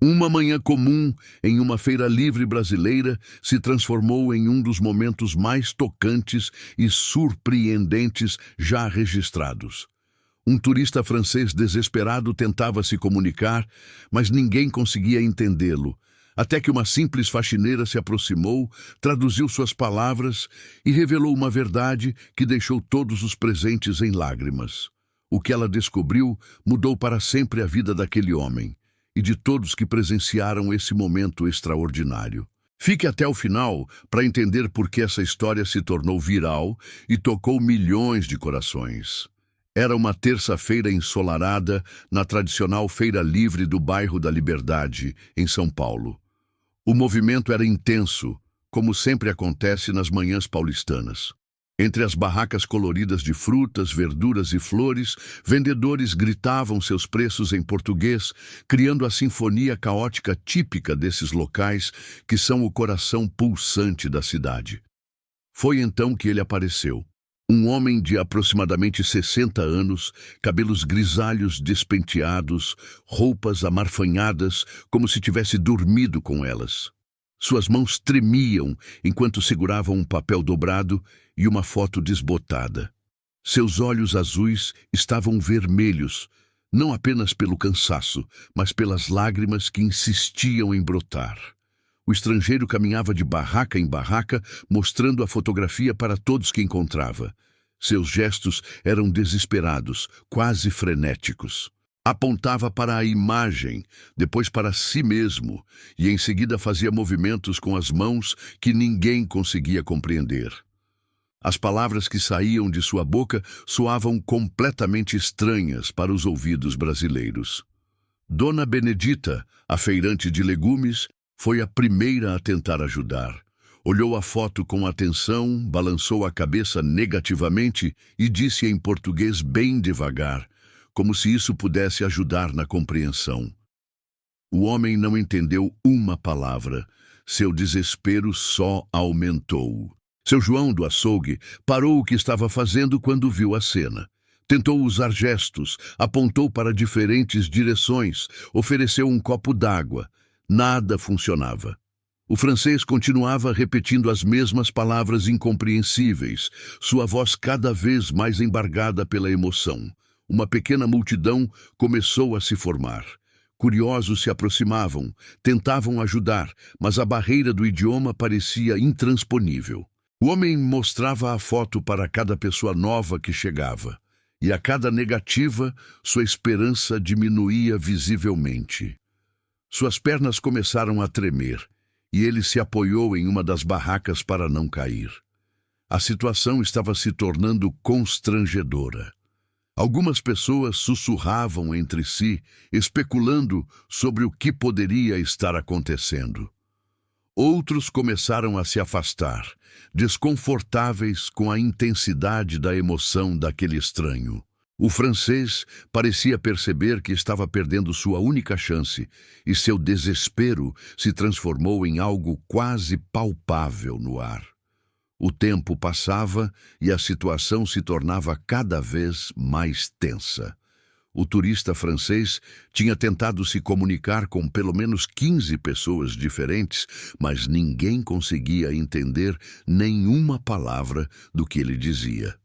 Uma manhã comum em uma feira livre brasileira se transformou em um dos momentos mais tocantes e surpreendentes já registrados. Um turista francês desesperado tentava se comunicar, mas ninguém conseguia entendê-lo, até que uma simples faxineira se aproximou, traduziu suas palavras e revelou uma verdade que deixou todos os presentes em lágrimas. O que ela descobriu mudou para sempre a vida daquele homem e de todos que presenciaram esse momento extraordinário. Fique até o final para entender por que essa história se tornou viral e tocou milhões de corações. Era uma terça-feira ensolarada na tradicional Feira Livre do bairro da Liberdade, em São Paulo. O movimento era intenso, como sempre acontece nas manhãs paulistanas. Entre as barracas coloridas de frutas, verduras e flores, vendedores gritavam seus preços em português, criando a sinfonia caótica típica desses locais que são o coração pulsante da cidade. Foi então que ele apareceu. Um homem de aproximadamente 60 anos, cabelos grisalhos despenteados, roupas amarfanhadas como se tivesse dormido com elas. Suas mãos tremiam enquanto seguravam um papel dobrado e uma foto desbotada. Seus olhos azuis estavam vermelhos, não apenas pelo cansaço, mas pelas lágrimas que insistiam em brotar. O estrangeiro caminhava de barraca em barraca, mostrando a fotografia para todos que encontrava. Seus gestos eram desesperados, quase frenéticos. Apontava para a imagem, depois para si mesmo, e em seguida fazia movimentos com as mãos que ninguém conseguia compreender. As palavras que saíam de sua boca soavam completamente estranhas para os ouvidos brasileiros. Dona Benedita, a feirante de legumes, foi a primeira a tentar ajudar. Olhou a foto com atenção, balançou a cabeça negativamente e disse em português bem devagar, como se isso pudesse ajudar na compreensão. O homem não entendeu uma palavra. Seu desespero só aumentou. Seu João do açougue parou o que estava fazendo quando viu a cena. Tentou usar gestos, apontou para diferentes direções, ofereceu um copo d'água. Nada funcionava. O francês continuava repetindo as mesmas palavras incompreensíveis, sua voz cada vez mais embargada pela emoção. Uma pequena multidão começou a se formar. Curiosos se aproximavam, tentavam ajudar, mas a barreira do idioma parecia intransponível. O homem mostrava a foto para cada pessoa nova que chegava, e a cada negativa, sua esperança diminuía visivelmente. Suas pernas começaram a tremer, e ele se apoiou em uma das barracas para não cair. A situação estava se tornando constrangedora. Algumas pessoas sussurravam entre si, especulando sobre o que poderia estar acontecendo. Outros começaram a se afastar, desconfortáveis com a intensidade da emoção daquele estranho. O francês parecia perceber que estava perdendo sua única chance, e seu desespero se transformou em algo quase palpável no ar. O tempo passava e a situação se tornava cada vez mais tensa. O turista francês tinha tentado se comunicar com pelo menos 15 pessoas diferentes, mas ninguém conseguia entender nenhuma palavra do que ele dizia.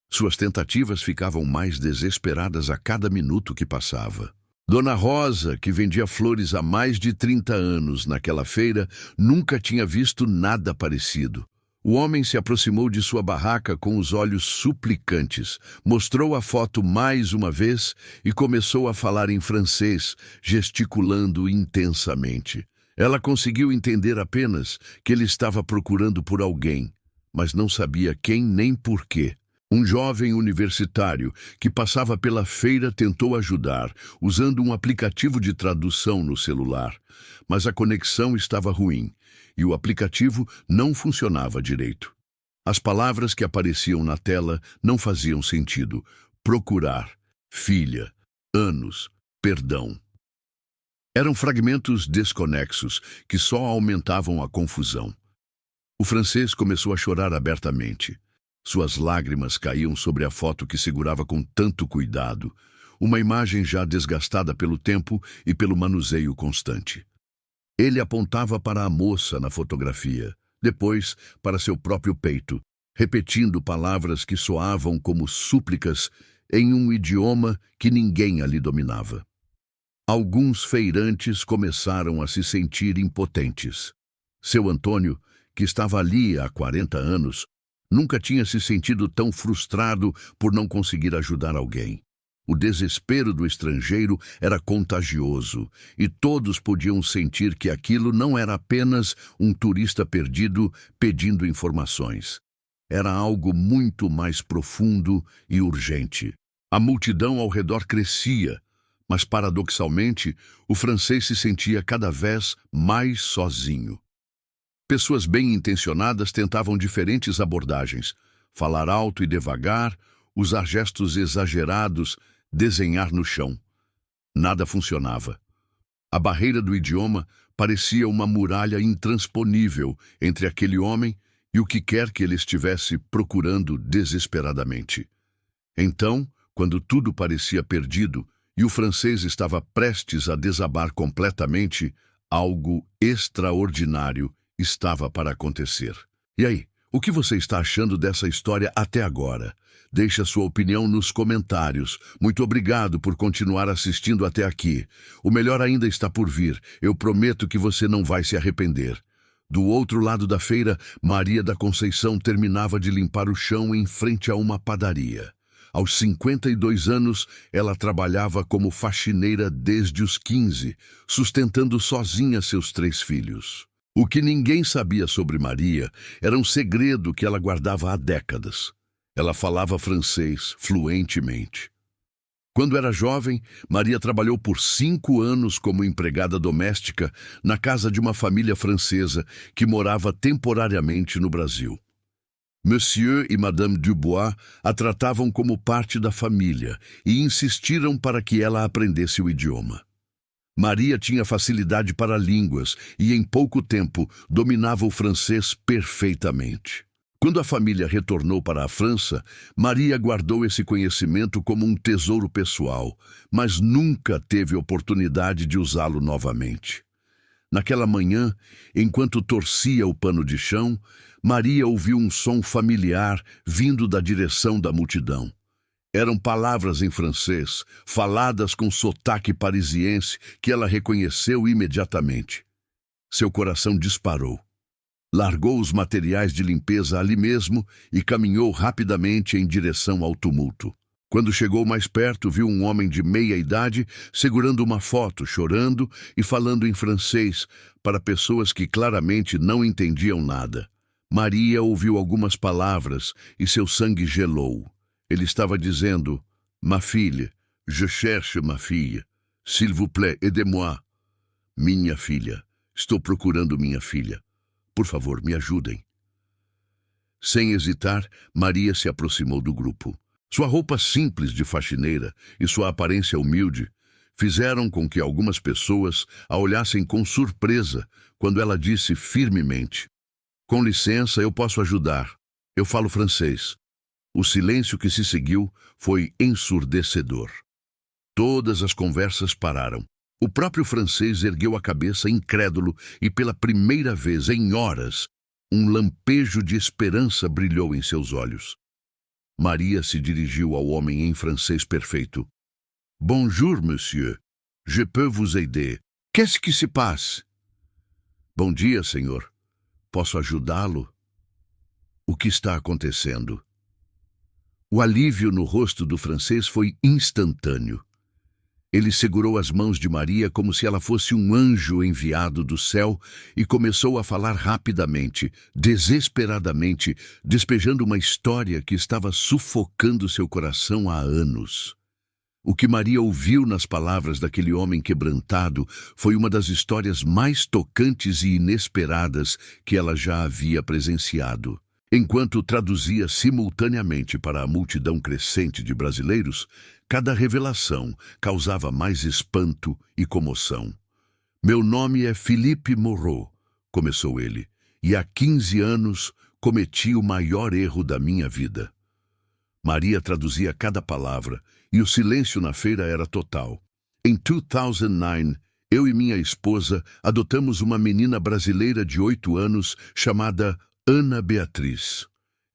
Suas tentativas ficavam mais desesperadas a cada minuto que passava. Dona Rosa, que vendia flores há mais de 30 anos naquela feira, nunca tinha visto nada parecido. O homem se aproximou de sua barraca com os olhos suplicantes, mostrou a foto mais uma vez e começou a falar em francês, gesticulando intensamente. Ela conseguiu entender apenas que ele estava procurando por alguém, mas não sabia quem nem por quê. Um jovem universitário que passava pela feira tentou ajudar, usando um aplicativo de tradução no celular, mas a conexão estava ruim e o aplicativo não funcionava direito. As palavras que apareciam na tela não faziam sentido. Procurar, filha, anos, perdão. Eram fragmentos desconexos que só aumentavam a confusão. O francês começou a chorar abertamente. Suas lágrimas caíam sobre a foto que segurava com tanto cuidado. uma imagem já desgastada pelo tempo e pelo manuseio constante. Ele apontava para a moça na fotografia, depois para seu próprio peito, repetindo palavras que soavam como súplicas em um idioma que ninguém ali dominava. Alguns feirantes começaram a se sentir impotentes. Seu Antônio, que estava ali há 40 anos, nunca tinha se sentido tão frustrado por não conseguir ajudar alguém. O desespero do estrangeiro era contagioso, e todos podiam sentir que aquilo não era apenas um turista perdido pedindo informações. Era algo muito mais profundo e urgente. A multidão ao redor crescia, mas, paradoxalmente, o francês se sentia cada vez mais sozinho. Pessoas bem-intencionadas tentavam diferentes abordagens: falar alto e devagar, usar gestos exagerados, desenhar no chão. Nada funcionava. A barreira do idioma parecia uma muralha intransponível entre aquele homem e o que quer que ele estivesse procurando desesperadamente. Então, quando tudo parecia perdido e o francês estava prestes a desabar completamente, algo extraordinário estava para acontecer. E aí, o que você está achando dessa história até agora? Deixe a sua opinião nos comentários. Muito obrigado por continuar assistindo até aqui. O melhor ainda está por vir. Eu prometo que você não vai se arrepender. Do outro lado da feira, Maria da Conceição terminava de limpar o chão em frente a uma padaria. Aos 52 anos, ela trabalhava como faxineira desde os 15, sustentando sozinha seus 3 filhos. O que ninguém sabia sobre Maria era um segredo que ela guardava há décadas. Ela falava francês fluentemente. Quando era jovem, Maria trabalhou por 5 anos como empregada doméstica na casa de uma família francesa que morava temporariamente no Brasil. Monsieur e Madame Dubois a tratavam como parte da família e insistiram para que ela aprendesse o idioma. Maria tinha facilidade para línguas e, em pouco tempo, dominava o francês perfeitamente. Quando a família retornou para a França, Maria guardou esse conhecimento como um tesouro pessoal, mas nunca teve oportunidade de usá-lo novamente. Naquela manhã, enquanto torcia o pano de chão, Maria ouviu um som familiar vindo da direção da multidão. Eram palavras em francês, faladas com sotaque parisiense, que ela reconheceu imediatamente. Seu coração disparou. Largou os materiais de limpeza ali mesmo e caminhou rapidamente em direção ao tumulto. Quando chegou mais perto, viu um homem de meia idade segurando uma foto, chorando e falando em francês para pessoas que claramente não entendiam nada. Maria ouviu algumas palavras e seu sangue gelou. Ele estava dizendo: "Ma fille, je cherche ma fille. S'il vous plaît, aidez-moi." Minha filha, estou procurando minha filha. Por favor, me ajudem. Sem hesitar, Maria se aproximou do grupo. Sua roupa simples de faxineira e sua aparência humilde fizeram com que algumas pessoas a olhassem com surpresa quando ela disse firmemente: "Com licença, eu posso ajudar. Eu falo francês." O silêncio que se seguiu foi ensurdecedor. Todas as conversas pararam. O próprio francês ergueu a cabeça incrédulo e, pela primeira vez em horas, um lampejo de esperança brilhou em seus olhos. Maria se dirigiu ao homem em francês perfeito. "Bonjour, monsieur. Je peux vous aider. Qu'est-ce qui se passe?" "Bom dia, senhor. Posso ajudá-lo?" "O que está acontecendo?" O alívio no rosto do francês foi instantâneo. Ele segurou as mãos de Maria como se ela fosse um anjo enviado do céu e começou a falar rapidamente, desesperadamente, despejando uma história que estava sufocando seu coração há anos. O que Maria ouviu nas palavras daquele homem quebrantado foi uma das histórias mais tocantes e inesperadas que ela já havia presenciado. Enquanto traduzia simultaneamente para a multidão crescente de brasileiros, cada revelação causava mais espanto e comoção. "Meu nome é Philippe Moreau", começou ele, "e há 15 anos cometi o maior erro da minha vida." Maria traduzia cada palavra, e o silêncio na feira era total. Em 2009, eu e minha esposa adotamos uma menina brasileira de 8 anos chamada Ana Beatriz.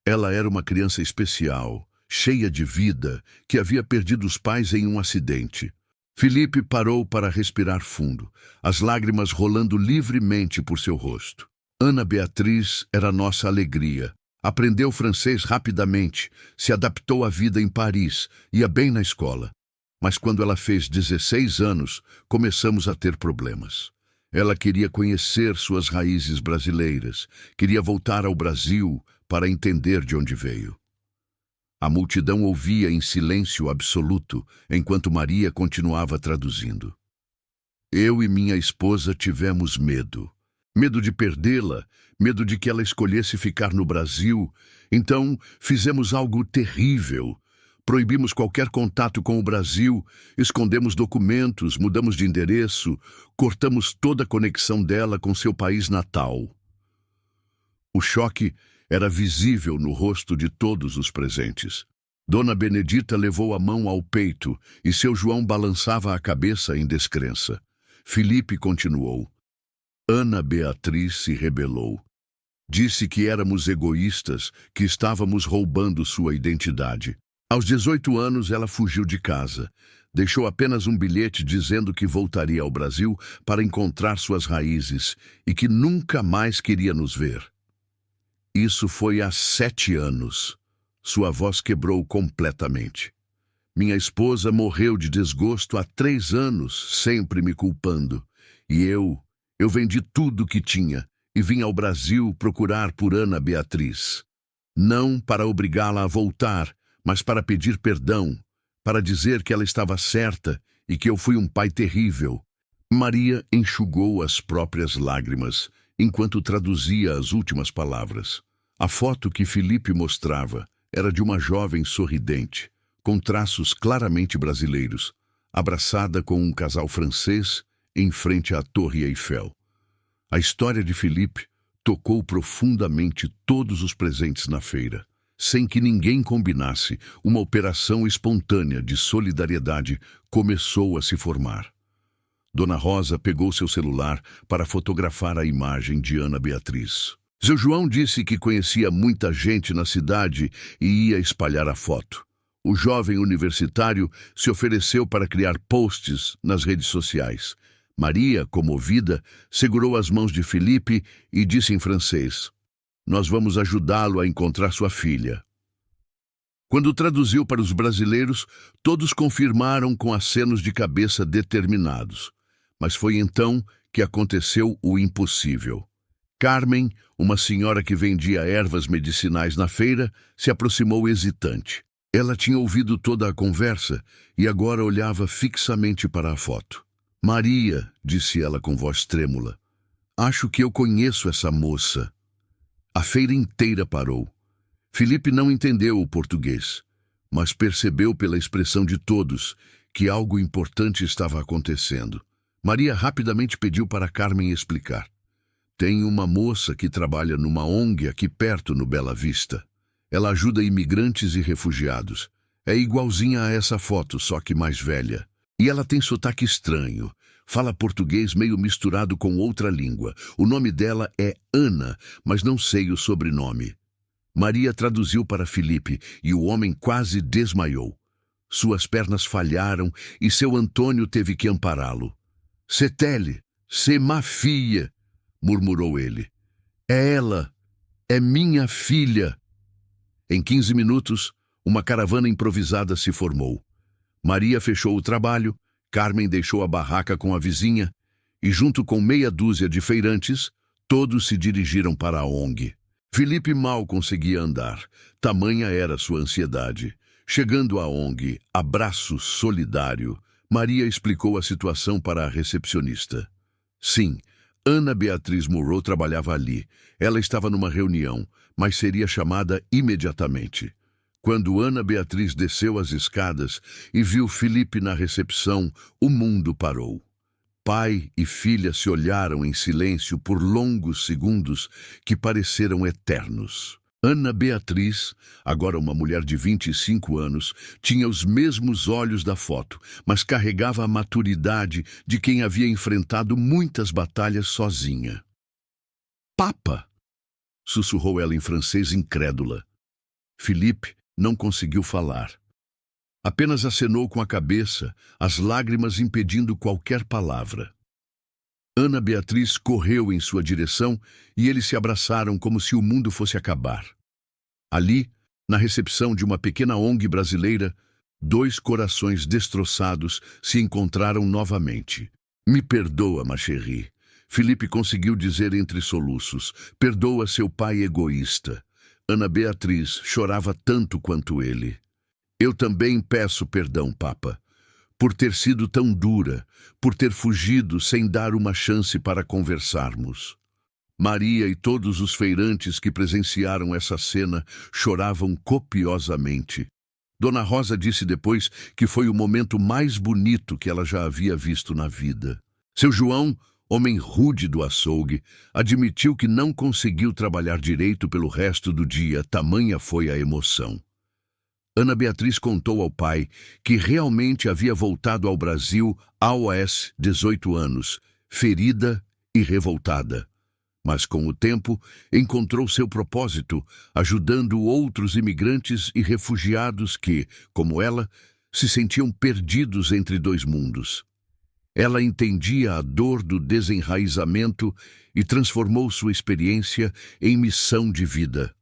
Ela era uma criança especial, cheia de vida, que havia perdido os pais em um acidente. Felipe parou para respirar fundo, as lágrimas rolando livremente por seu rosto. Ana Beatriz era nossa alegria. Aprendeu francês rapidamente, se adaptou à vida em Paris, ia bem na escola. Mas quando ela fez 16 anos, começamos a ter problemas. Ela queria conhecer suas raízes brasileiras, queria voltar ao Brasil para entender de onde veio. A multidão ouvia em silêncio absoluto, enquanto Maria continuava traduzindo. Eu e minha esposa tivemos medo. Medo de perdê-la, medo de que ela escolhesse ficar no Brasil. Então, fizemos algo terrível. Proibimos qualquer contato com o Brasil, escondemos documentos, mudamos de endereço, cortamos toda a conexão dela com seu país natal. O choque era visível no rosto de todos os presentes. Dona Benedita levou a mão ao peito e seu João balançava a cabeça em descrença. Felipe continuou. Ana Beatriz se rebelou. Disse que éramos egoístas, que estávamos roubando sua identidade. Aos 18 anos, ela fugiu de casa. Deixou apenas um bilhete dizendo que voltaria ao Brasil para encontrar suas raízes e que nunca mais queria nos ver. Isso foi há 7 anos. Sua voz quebrou completamente. Minha esposa morreu de desgosto há 3 anos, sempre me culpando. E eu vendi tudo que tinha e vim ao Brasil procurar por Ana Beatriz. Não para obrigá-la a voltar, mas para pedir perdão, para dizer que ela estava certa e que eu fui um pai terrível. Maria enxugou as próprias lágrimas, enquanto traduzia as últimas palavras. A foto que Felipe mostrava era de uma jovem sorridente, com traços claramente brasileiros, abraçada com um casal francês em frente à Torre Eiffel. A história de Felipe tocou profundamente todos os presentes na feira. Sem que ninguém combinasse, uma operação espontânea de solidariedade começou a se formar. Dona Rosa pegou seu celular para fotografar a imagem de Ana Beatriz. Seu João disse que conhecia muita gente na cidade e ia espalhar a foto. O jovem universitário se ofereceu para criar posts nas redes sociais. Maria, comovida, segurou as mãos de Felipe e disse em francês: "Nós vamos ajudá-lo a encontrar sua filha." Quando traduziu para os brasileiros, todos confirmaram com acenos de cabeça determinados. Mas foi então que aconteceu o impossível. Carmen, uma senhora que vendia ervas medicinais na feira, se aproximou hesitante. Ela tinha ouvido toda a conversa e agora olhava fixamente para a foto. "Maria", disse ela com voz trêmula, "acho que eu conheço essa moça." A feira inteira parou. Felipe não entendeu o português, mas percebeu pela expressão de todos que algo importante estava acontecendo. Maria rapidamente pediu para Carmen explicar. "Tem uma moça que trabalha numa ONG aqui perto no Bela Vista. Ela ajuda imigrantes e refugiados. É igualzinha a essa foto, só que mais velha. E ela tem sotaque estranho. Fala português meio misturado com outra língua. O nome dela é Ana, mas não sei o sobrenome." Maria traduziu para Felipe e o homem quase desmaiou. Suas pernas falharam e seu Antônio teve que ampará-lo. "C'est elle, c'est ma fille", murmurou ele. "É ela, é minha filha." Em 15 minutos, uma caravana improvisada se formou. Maria fechou o trabalho, Carmen deixou a barraca com a vizinha e, junto com meia dúzia de feirantes, todos se dirigiram para a ONG. Felipe mal conseguia andar, tamanha era sua ansiedade. Chegando à ONG, Abraço Solidário, Maria explicou a situação para a recepcionista. Sim, Ana Beatriz Moreau trabalhava ali. Ela estava numa reunião, mas seria chamada imediatamente. Quando Ana Beatriz desceu as escadas e viu Felipe na recepção, o mundo parou. Pai e filha se olharam em silêncio por longos segundos que pareceram eternos. Ana Beatriz, agora uma mulher de 25 anos, tinha os mesmos olhos da foto, mas carregava a maturidade de quem havia enfrentado muitas batalhas sozinha. Papa! Sussurrou ela em francês incrédula. Felipe não conseguiu falar. Apenas acenou com a cabeça, as lágrimas impedindo qualquer palavra. Ana Beatriz correu em sua direção e eles se abraçaram como se o mundo fosse acabar. Ali, na recepção de uma pequena ONG brasileira, dois corações destroçados se encontraram novamente. Me perdoa, ma chérie. Felipe conseguiu dizer entre soluços. Perdoa seu pai egoísta. Ana Beatriz chorava tanto quanto ele. Eu também peço perdão, Papa, por ter sido tão dura, por ter fugido sem dar uma chance para conversarmos. Maria e todos os feirantes que presenciaram essa cena choravam copiosamente. Dona Rosa disse depois que foi o momento mais bonito que ela já havia visto na vida. Seu João, homem rude do açougue, admitiu que não conseguiu trabalhar direito pelo resto do dia, tamanha foi a emoção. Ana Beatriz contou ao pai que realmente havia voltado ao Brasil aos 18 anos, ferida e revoltada. Mas, com o tempo, encontrou seu propósito, ajudando outros imigrantes e refugiados que, como ela, se sentiam perdidos entre dois mundos. Ela entendia a dor do desenraizamento e transformou sua experiência em missão de vida.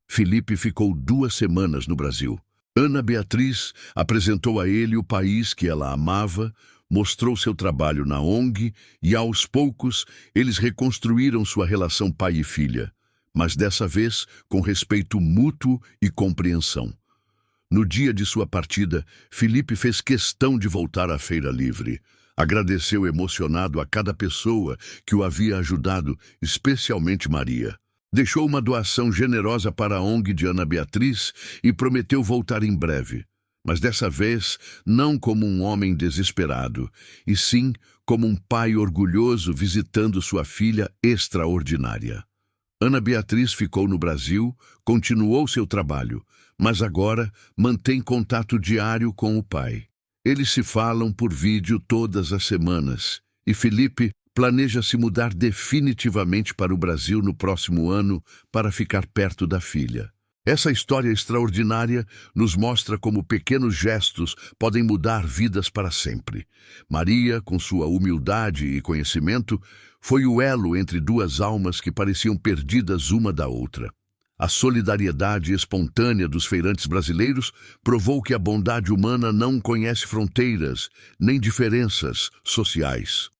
Felipe ficou 2 semanas no Brasil. Ana Beatriz apresentou a ele o país que ela amava, mostrou seu trabalho na ONG e, aos poucos, eles reconstruíram sua relação pai e filha, mas dessa vez com respeito mútuo e compreensão. No dia de sua partida, Felipe fez questão de voltar à Feira Livre. Agradeceu emocionado a cada pessoa que o havia ajudado, especialmente Maria. Deixou uma doação generosa para a ONG de Ana Beatriz e prometeu voltar em breve. Mas dessa vez, não como um homem desesperado, e sim como um pai orgulhoso visitando sua filha extraordinária. Ana Beatriz ficou no Brasil, continuou seu trabalho, mas agora mantém contato diário com o pai. Eles se falam por vídeo todas as semanas, e Felipe planeja se mudar definitivamente para o Brasil no próximo ano para ficar perto da filha. Essa história extraordinária nos mostra como pequenos gestos podem mudar vidas para sempre. Maria, com sua humildade e conhecimento, foi o elo entre duas almas que pareciam perdidas uma da outra. A solidariedade espontânea dos feirantes brasileiros provou que a bondade humana não conhece fronteiras nem diferenças sociais.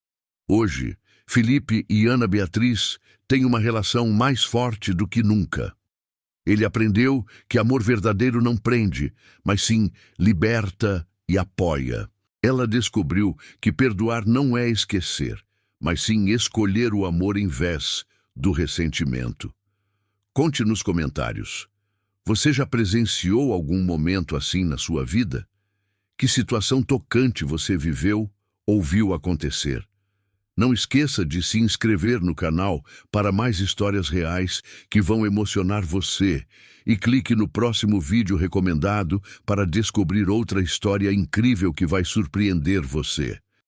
Hoje, Felipe e Ana Beatriz têm uma relação mais forte do que nunca. Ele aprendeu que amor verdadeiro não prende, mas sim liberta e apoia. Ela descobriu que perdoar não é esquecer, mas sim escolher o amor em vez do ressentimento. Conte nos comentários. Você já presenciou algum momento assim na sua vida? Que situação tocante você viveu ou viu acontecer? Não esqueça de se inscrever no canal para mais histórias reais que vão emocionar você e clique no próximo vídeo recomendado para descobrir outra história incrível que vai surpreender você.